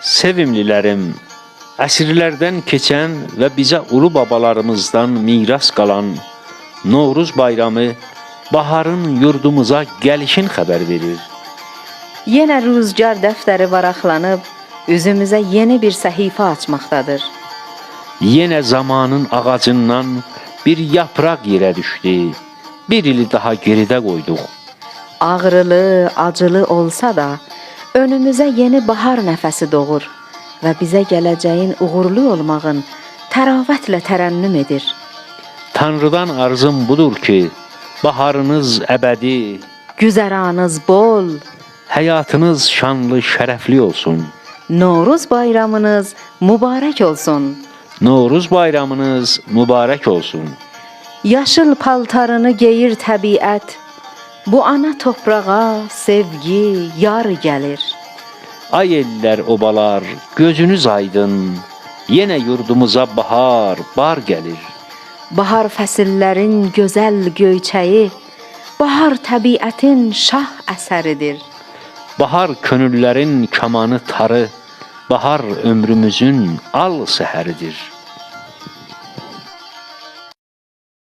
Sevimlilərim, əsrlərdən keçən və bizə ulu babalarımızdan miras qalan Novruz bayramı baharın yurdumuza gəlişin xəbər verir. Yenə rüzgar dəftəri varaqlanıb, üzümüzə yeni bir səhifə açmaqdadır. Yenə zamanın ağacından bir yapraq yerə düşdü, bir ili daha geridə qoyduq. Ağrılı, acılı olsa da, önümüzə yeni bahar nəfəsi doğur və bizə gələcəyin uğurlu olmağın təravətlə tərənnüm edir. Tanrıdan arzum budur ki, baharınız əbədi, Güzəranınız bol, həyatınız şanlı, şərəfli olsun. Novruz bayramınız mübarək olsun. Novruz bayramınız mübarək olsun. Yaşıl paltarını geyir təbiət, bu ana torpağa sevgi, yar gəlir. Ay ellər, obalar, gözünüz aydın, yenə yurdumuza bahar, bar gəlir. Bahar fəsillərin gözəl göyçəyi, bahar təbiətin şah əsəridir. Bahar könüllərin kamanı tarı, bahar ömrümüzün al səhəridir.